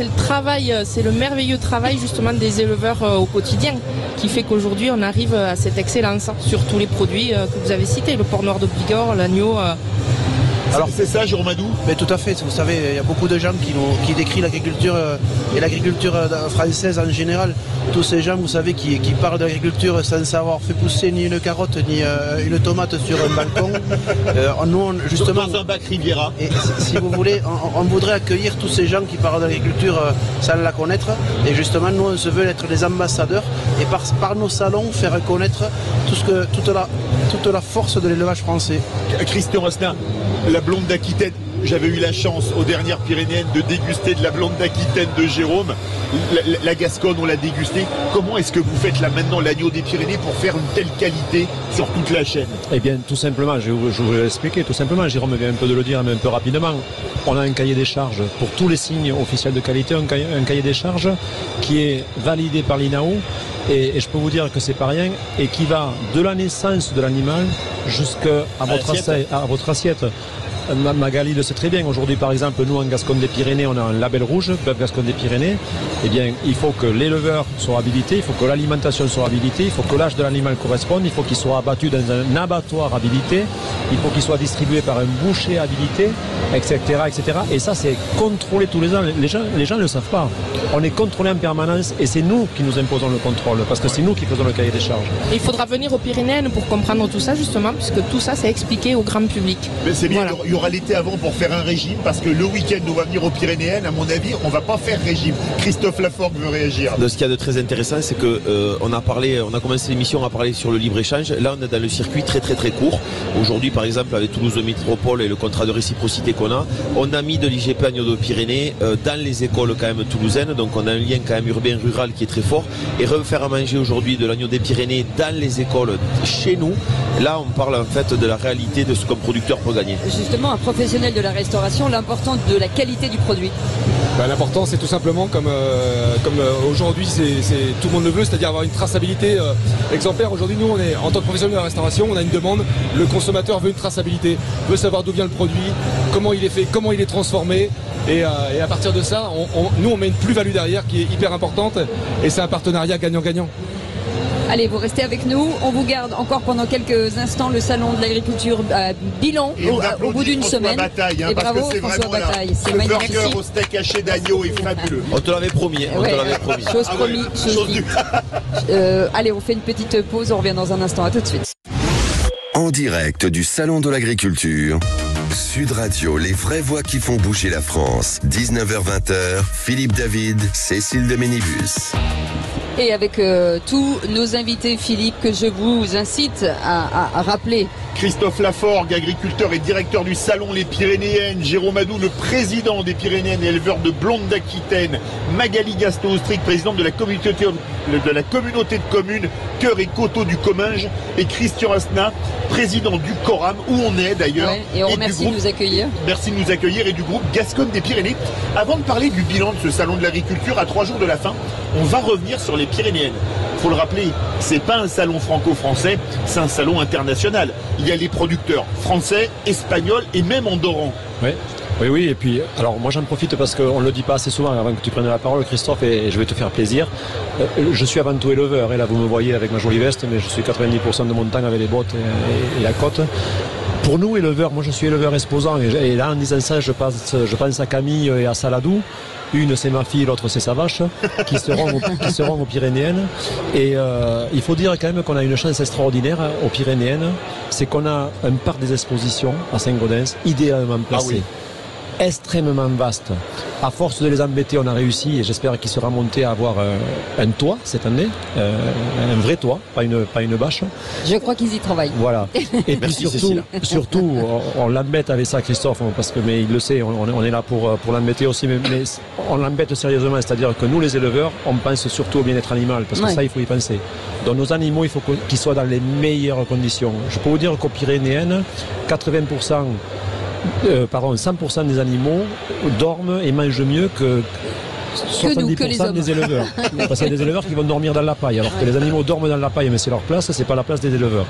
le travail, c'est le merveilleux travail justement des éleveurs au quotidien qui fait qu'aujourd'hui on arrive à cette excellence sur tous les produits que vous avez cités, le port noir de Bigorre, l'agneau. Alors c'est ça, Jérôme Adou? Mais tout à fait, vous savez, il y a beaucoup de gens qui décrivent l'agriculture et l'agriculture française en général. Tous ces gens, vous savez, qui parlent d'agriculture sans avoir fait pousser ni une carotte ni une tomate sur un balcon. Nous, justement, dans un bac Riviera. Et si vous voulez, on voudrait accueillir tous ces gens qui parlent d'agriculture sans la connaître. Et justement, nous, on se veut être les ambassadeurs et par nos salons faire connaître toute la force de l'élevage français. Christian Rostin, la blonde d'Aquitaine, j'avais eu la chance aux dernières Pyrénéennes de déguster de la blonde d'Aquitaine de Jérôme. La Gascogne, on l'a dégusté. Comment est-ce que vous faites là maintenant l'agneau des Pyrénées pour faire une telle qualité sur toute la chaîne? Eh bien, tout simplement, je vais l'expliquer. Tout simplement, Jérôme vient un peu de le dire, mais un peu rapidement. On a un cahier des charges pour tous les signes officiels de qualité, un cahier des charges qui est validé par l'INAO. Et je peux vous dire que c'est pas rien et qui va de la naissance de l'animal jusqu'à votre assiette. Magali le sait très bien. Aujourd'hui, par exemple, nous en Gascogne des Pyrénées, on a un label rouge, bœuf Gascogne des Pyrénées. Eh bien, il faut que l'éleveur soit habilité, il faut que l'alimentation soit habilitée, il faut que l'âge de l'animal corresponde, il faut qu'il soit abattu dans un abattoir habilité, il faut qu'il soit distribué par un boucher habilité, etc., etc. Et ça, c'est contrôlé tous les ans. Les gens ne le savent pas. On est contrôlé en permanence et c'est nous qui nous imposons le contrôle parce que c'est nous qui faisons le cahier des charges. Et il faudra venir aux Pyrénées pour comprendre tout ça, justement, puisque tout ça, c'est expliqué au grand public. Mais c'est bien. Voilà. Il y aura l'été avant pour faire un régime parce que le week-end on va venir aux Pyrénéennes, à mon avis on va pas faire régime. Christophe Laforgue veut réagir. Ce qu'il y a de très intéressant, c'est que on a commencé l'émission, on a parlé sur le libre-échange. Là on est dans le circuit très court. Aujourd'hui par exemple avec Toulouse Métropole et le contrat de réciprocité qu'on a, on a mis de l'IGP Agneau de Pyrénées dans les écoles quand même toulousaines, donc on a un lien quand même urbain-rural qui est très fort. Et refaire à manger aujourd'hui de l'agneau des Pyrénées dans les écoles chez nous, là on parle en fait de la réalité de ce qu'un producteur peut gagner. Justement, un professionnel de la restauration, l'importance de la qualité du produit. L'important c'est tout simplement comme aujourd'hui tout le monde le veut, c'est-à-dire avoir une traçabilité exemplaire. Aujourd'hui nous en tant que professionnel de la restauration, on a une demande, le consommateur veut une traçabilité, veut savoir d'où vient le produit, comment il est fait, comment il est transformé et à partir de ça on met une plus-value derrière qui est hyper importante et c'est un partenariat gagnant-gagnant. Allez, vous restez avec nous. On vous garde encore pendant quelques instants le salon de l'agriculture bilan au bout d'une semaine. Bataille, et bravo François Bataille, c'est magnifique. Le burger au steak haché d'agneau est fabuleux. On te l'avait promis, Chose promis, chose due. Allez, on fait une petite pause, on revient dans un instant. À tout de suite. En direct du Salon de l'Agriculture, Sud Radio, les vraies voix qui font bouger la France. 19h-20h, Philippe David, Cécile de Ménibus. Et avec tous nos invités, Philippe, que je vous incite à rappeler. Christophe Laforgue, agriculteur et directeur du Salon Les Pyrénéennes. Jérôme Adou, le président des Pyrénéennes et éleveur de blondes d'Aquitaine. Magali Gasto-Austric, présidente de la communauté de communes Cœur et Coteaux du Comminges. Et Christian Asna, président du Coram, où on est d'ailleurs. Ouais, et on remercie de nous accueillir. Merci de nous accueillir et du groupe Gascogne des Pyrénées. Avant de parler du bilan de ce Salon de l'Agriculture, à 3 jours de la fin, on va revenir sur les Pyrénéennes. Faut le rappeler, c'est pas un salon franco-français, c'est un salon international. Il y a les producteurs français, espagnols et même andorrans. Oui, et puis, alors moi j'en profite parce qu'on ne le dit pas assez souvent avant que tu prennes la parole, Christophe, et je vais te faire plaisir. Je suis avant tout éleveur, et là vous me voyez avec ma jolie veste, mais je suis 90% de montagne avec les bottes et la côte. Pour nous, éleveurs, moi je suis éleveur exposant, et là en disant ça, je pense à Camille et à Saladou. Une c'est ma fille, l'autre c'est sa vache, qui seront aux Pyrénéennes. Et il faut dire quand même qu'on a une chance extraordinaire aux Pyrénéennes, c'est qu'on a un parc des expositions à Saint-Gaudens, idéalement placé. Extrêmement vaste. À force de les embêter, on a réussi, et j'espère qu'il sera monté à avoir un toit cette année, un vrai toit, pas une bâche. Je crois qu'ils y travaillent. Voilà. Et puis surtout, on l'embête avec ça, Christophe, mais il le sait, on est là pour l'embêter aussi, mais on l'embête sérieusement, c'est-à-dire que nous, les éleveurs, on pense surtout au bien-être animal, parce que ça, il faut y penser. Donc nos animaux, il faut qu'ils soient dans les meilleures conditions. Je peux vous dire qu'aux Pyrénéennes, 100% des animaux dorment et mangent mieux que 70% des éleveurs. Parce qu'il y a des éleveurs qui vont dormir dans la paille, alors que les animaux dorment dans la paille, mais c'est leur place, c'est pas la place des éleveurs.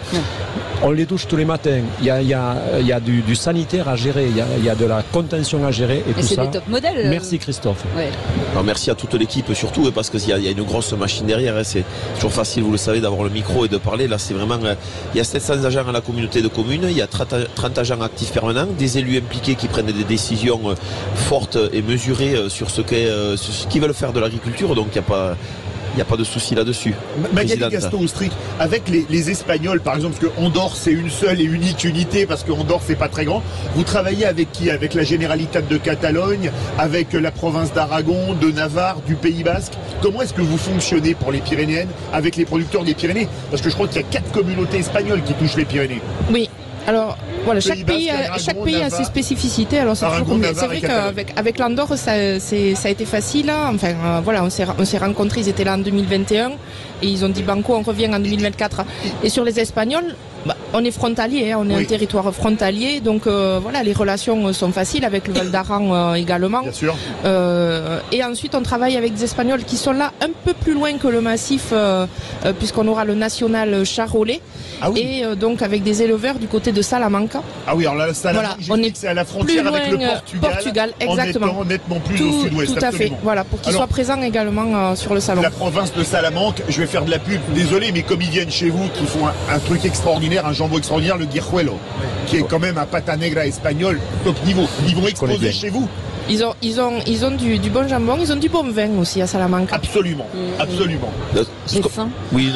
On les touche tous les matins. Il y a du sanitaire à gérer, il y a de la contention à gérer. Et tout c'est ça. des top modèles. Merci Christophe. Ouais. Alors, merci à toute l'équipe surtout, parce qu'il y a une grosse machine derrière. C'est toujours facile, vous le savez, d'avoir le micro et de parler. Là, c'est vraiment. Il y a 700 agents à la communauté de communes, il y a 30 agents actifs permanents, des élus impliqués qui prennent des décisions fortes et mesurées sur ce qu'ils veulent faire de l'agriculture. Donc, il n'y a pas de souci là-dessus. Magali Gasto-Austric, avec les Espagnols, par exemple, parce que Andorre, c'est une seule et unique unité, parce que Andorre, c'est pas très grand. Vous travaillez avec qui? Avec la Généralitat de Catalogne, avec la province d'Aragon, de Navarre, du Pays Basque. Comment est-ce que vous fonctionnez pour les Pyrénéennes avec les producteurs des Pyrénées? Parce que je crois qu'il y a 4 communautés espagnoles qui touchent les Pyrénées. Oui. Alors voilà, chaque pays a ses spécificités. Alors c'est vrai qu'avec l'Andorre ça a été facile. Enfin voilà, on s'est rencontrés, ils étaient là en 2021 et ils ont dit banco, on revient en 2024. Et sur les Espagnols, on est frontalier, on est un territoire frontalier, donc voilà, les relations sont faciles avec le Val d'Aran également. Bien sûr. Et ensuite, on travaille avec des Espagnols qui sont là un peu plus loin que le massif, puisqu'on aura le national charolais. Ah oui. Et donc avec des éleveurs du côté de Salamanca. Ah oui, alors là, Salamanca, voilà, c'est à la frontière avec le Portugal, exactement. En nettement plus au sud-ouest. Tout à fait, voilà, pour qu'ils soient présents également sur le salon. La province de Salamanque, je vais faire de la pub, désolé, mais comme ils viennent chez vous, qui font un truc extraordinaire, un jambon extraordinaire, le guijuelo, qui est quand même un pata negra espagnol top niveau. Ils vont exposer chez vous. Ils ont du bon jambon, ils ont du bon vin aussi à Salamanca. Absolument, absolument. J'ai faim. Oui,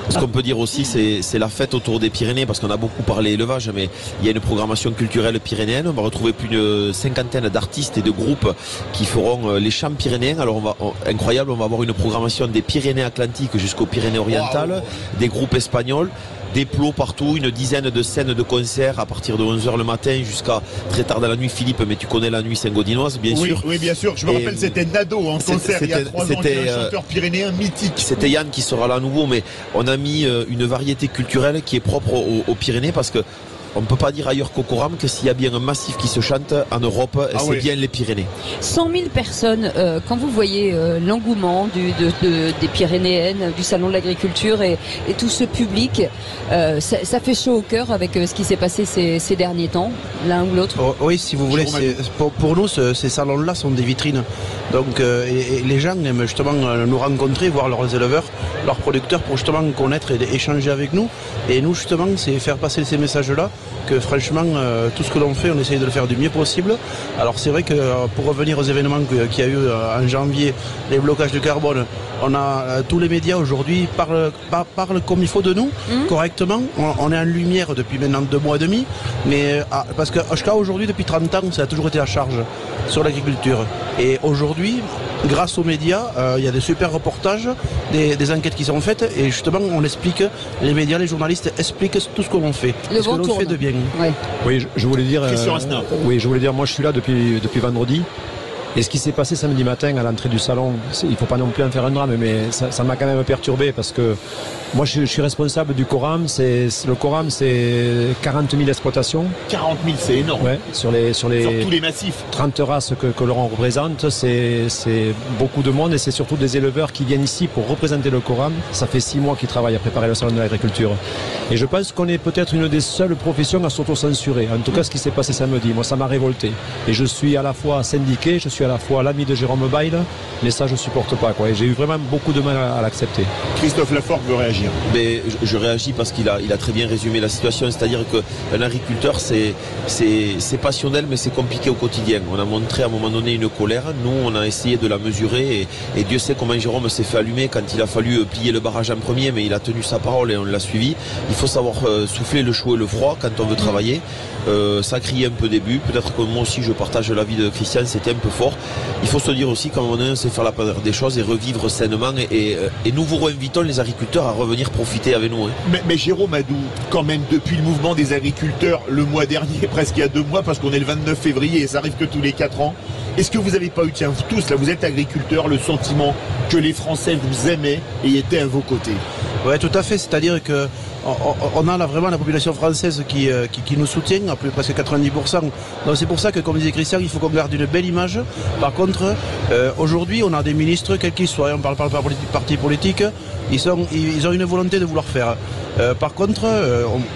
ce qu'on peut dire aussi, c'est la fête autour des Pyrénées, parce qu'on a beaucoup parlé élevage, mais il y a une programmation culturelle pyrénéenne. On va retrouver plus d'une cinquantaine d'artistes et de groupes qui feront les chants pyrénéens. Alors incroyable, on va avoir une programmation des Pyrénées-Atlantiques jusqu'aux Pyrénées-Orientales, des groupes espagnols. Des plots partout, une dizaine de scènes de concerts à partir de 11h le matin jusqu'à très tard dans la nuit. Philippe, mais tu connais la nuit saint-gaudinoise, bien sûr. Oui, bien sûr. Je me rappelle, c'était Nado en concert il y a 3 ans, qui est un chanteur pyrénéen mythique. C'était Yann qui sera là à nouveau, mais on a mis une variété culturelle qui est propre aux Pyrénées, parce que on ne peut pas dire ailleurs qu'au Coram que s'il y a bien un massif qui se chante en Europe, c'est bien les Pyrénées. 100 000 personnes, quand vous voyez l'engouement des Pyrénéennes, du Salon de l'Agriculture et tout ce public, ça fait chaud au cœur avec ce qui s'est passé ces derniers temps, l'un ou l'autre. Oui, si vous voulez, pour nous, ces salons-là sont des vitrines. Donc, et les gens aiment justement nous rencontrer, voir leurs éleveurs, leurs producteurs pour justement connaître et échanger avec nous. Et nous, justement, c'est faire passer ces messages-là, que franchement, tout ce que l'on fait, on essaye de le faire du mieux possible. Alors c'est vrai que pour revenir aux événements qu'il y a eu en janvier, les blocages de carbone, on a tous les médias aujourd'hui parlent comme il faut de nous, correctement. On est en lumière depuis maintenant 2 mois et demi, mais parce que jusqu'à aujourd'hui, depuis 30 ans, ça a toujours été à charge sur l'agriculture. Et aujourd'hui, grâce aux médias, il y a des super reportages, des enquêtes qui sont faites, et justement on explique, les médias, les journalistes expliquent tout ce que l'on fait, ce que l'on fait de bien. Oui, je voulais dire. Christian Asna. Oui, je voulais dire, moi je suis là depuis vendredi. Et ce qui s'est passé samedi matin à l'entrée du salon, il ne faut pas non plus en faire un drame, mais ça m'a quand même perturbé parce que moi je suis responsable du Coram. Le Coram, c'est 40 000 exploitations. 40 000, c'est énorme. Ouais, sur tous les massifs. 30 races que l'on représente, c'est beaucoup de monde et c'est surtout des éleveurs qui viennent ici pour représenter le Coram. Ça fait 6 mois qu'ils travaillent à préparer le salon de l'agriculture. Et je pense qu'on est peut-être une des seules professions à s'auto-censurer. En tout cas, ce qui s'est passé samedi, moi ça m'a révolté. Et je suis à la fois syndiqué, je suis à la fois l'ami de Jérôme Bayle, mais ça je supporte pas, quoi. Et j'ai eu vraiment beaucoup de mal à l'accepter. Christophe Laforgue veut réagir. Mais je réagis parce qu'il a très bien résumé la situation, c'est-à-dire qu'un agriculteur c'est passionnel mais c'est compliqué au quotidien. On a montré à un moment donné une colère, nous on a essayé de la mesurer et Dieu sait comment Jérôme s'est fait allumer quand il a fallu plier le barrage en premier, mais il a tenu sa parole et on l'a suivi. Il faut savoir souffler le chaud et le froid quand on veut travailler. Ça criait un peu début, peut-être que moi aussi je partage l'avis de Christian, c'était un peu fort. Il faut se dire aussi qu'à un moment donné on sait faire la part des choses et revivre sainement et nous vous réinvitons les agriculteurs à revenir profiter avec nous. Mais Jérôme Adou, quand même depuis le mouvement des agriculteurs le mois dernier, presque il y a 2 mois parce qu'on est le 29 février et ça arrive que tous les 4 ans, est-ce que vous n'avez pas eu, tiens vous tous là vous êtes agriculteurs, le sentiment que les Français vous aimaient et étaient à vos côtés? Oui, tout à fait, c'est-à-dire que on a là vraiment la population française qui nous soutient, à plus presque 90%. Donc c'est pour ça que, comme disait Christian, il faut qu'on garde une belle image. Par contre, aujourd'hui, on a des ministres, quels qu'ils soient, on ne parle pas de partis politiques, ils ont une volonté de vouloir faire. Par contre,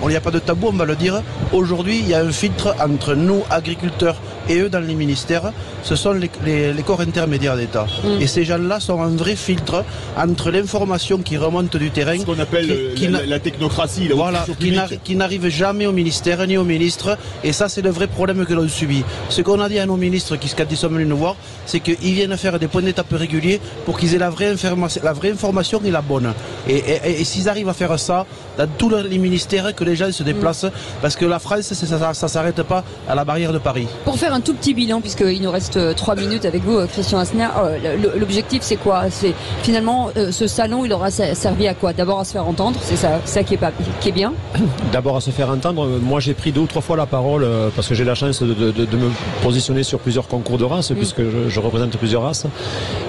il n'y a pas de tabou, on va le dire. Aujourd'hui, il y a un filtre entre nous, agriculteurs, et eux dans les ministères. Ce sont les corps intermédiaires d'État. Et ces gens-là sont un vrai filtre entre l'information qui remonte du terrain. Ce qu'on appelle la technocratie. Voilà, qui n'arrive jamais au ministère ni au ministre. Et ça, c'est le vrai problème que l'on subit. Ce qu'on a dit à nos ministres, quand ils sont venus nous voir, c'est qu'ils viennent faire des points d'étape réguliers pour qu'ils aient la vraie information et la bonne. Et s'ils arrivent à faire ça, dans tous les ministères, que les gens se déplacent, parce que la France, ça ne s'arrête pas à la barrière de Paris. Pour faire un tout petit bilan, puisqu'il nous reste 3 minutes avec vous, Christian Asner, l'objectif c'est quoi? C'est finalement ce salon, il aura servi à quoi? D'abord à se faire entendre, c'est ça qui est bien. D'abord à se faire entendre. Moi j'ai pris 2 ou 3 fois la parole parce que j'ai la chance de me positionner sur plusieurs concours de races, puisque je représente plusieurs races.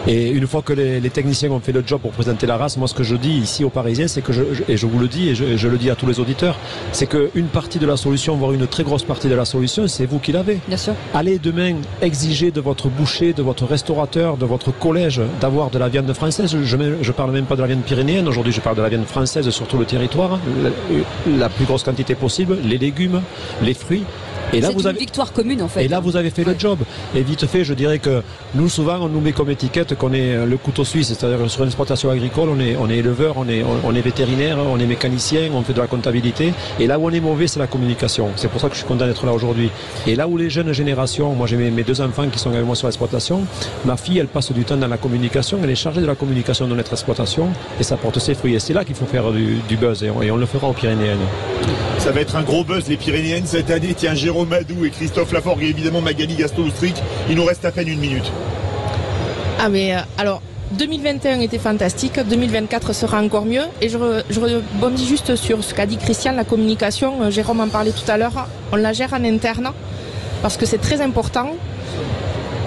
Et une fois que les techniciens ont fait le job pour présenter la race, moi ce que je dis ici aux Parisiens, c'est que et je vous le dis et je le dis à tous les auditeurs, c'est qu'une partie de la solution, voire une très grosse partie de la solution, c'est vous qui l'avez. Bien sûr. Allez demain exiger de votre boucher, de votre restaurateur, de votre collège d'avoir de la viande française. Je parle même pas de la viande pyrénéenne, aujourd'hui je parle de la viande française sur tout le territoire, la plus grosse quantité possible, les légumes, les fruits. Et là, une victoire commune en fait. Et là vous avez fait le job. Et vite fait, je dirais que nous souvent on nous met comme étiquette qu'on est le couteau suisse, c'est-à-dire sur une exploitation agricole on est éleveur, on est vétérinaire, on est mécanicien, on fait de la comptabilité. Et là où on est mauvais, c'est la communication. C'est pour ça que je suis content d'être là aujourd'hui. Et là où les jeunes générations, moi j'ai mes 2 enfants qui sont avec moi sur l'exploitation, ma fille elle passe du temps dans la communication, elle est chargée de la communication de notre exploitation et ça porte ses fruits. Et c'est là qu'il faut faire du buzz et on le fera aux Pyrénéennes. Ça va être un gros buzz les Pyrénéennes cette année. Tiens, Jérôme Adou et Christophe Laforgue et évidemment Magali Gasto-Oustric. Il nous reste à peine 1 minute. Ah mais alors 2021 était fantastique, 2024 sera encore mieux et je rebondis juste sur ce qu'a dit Christian, la communication, Jérôme en parlait tout à l'heure, on la gère en interne parce que c'est très important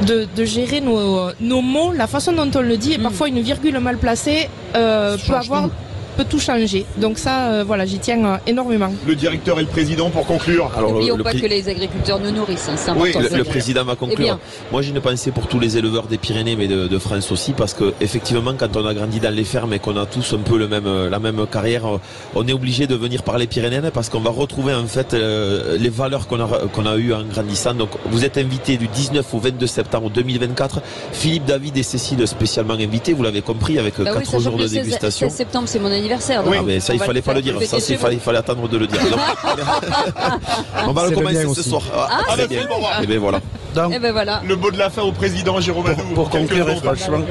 de gérer nos mots, la façon dont on le dit et parfois une virgule mal placée peut avoir peut tout changer. Donc ça, voilà, j'y tiens énormément. Le directeur et le président pour conclure. Alors, n'oublions pas que les agriculteurs nous nourrissent, hein, c'est important. Oui, le président va conclure. Moi, j'ai une pensée pour tous les éleveurs des Pyrénées, mais de France aussi, parce que effectivement, quand on a grandi dans les fermes et qu'on a tous un peu la même carrière, on est obligé de venir parler pyrénéen parce qu'on va retrouver en fait les valeurs qu'on a eues en grandissant. Donc, vous êtes invités du 19 au 22 septembre 2024. Philippe David et Cécile spécialement invités, vous l'avez compris, avec 4 jours de dégustation. 16 septembre, c'est mon anniversaire. Oui, mais ça, il fallait pas le dire. Ça, il fallait attendre de le dire. Donc, on va le commencer ce soir. Très bien. Et bien voilà. Donc, et ben voilà. Le mot de la fin au président Jérôme Adou. Pour conclure, franchement,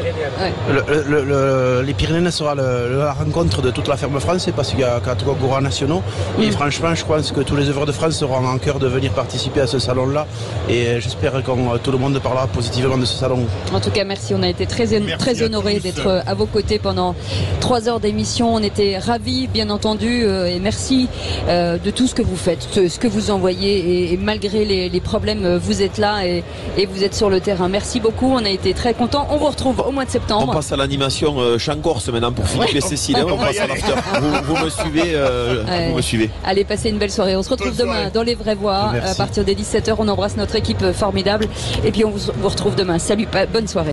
les Pyrénées sera la rencontre de toute la ferme française parce qu'il y a 4 concours nationaux. Et franchement, je pense que tous les éleveurs de France seront en cœur de venir participer à ce salon-là. Et j'espère que tout le monde parlera positivement de ce salon. En tout cas, merci. On a été très honorés d'être à vos côtés pendant 3 heures d'émission. On était ravis, bien entendu. Et merci de tout ce que vous faites, ce que vous envoyez. Et malgré les problèmes, vous êtes là et vous êtes sur le terrain. Merci beaucoup. On a été très contents. On vous retrouve au mois de septembre. On passe à l'animation chant corse maintenant pour Philippe et Cécile. On passe à l'after. Vous me suivez. Vous me suivez. Allez, passez une belle soirée. On se retrouve demain dans Les Vraies Voix. À partir des 17h. On embrasse notre équipe formidable. Et puis on vous retrouve demain. Salut, bonne soirée.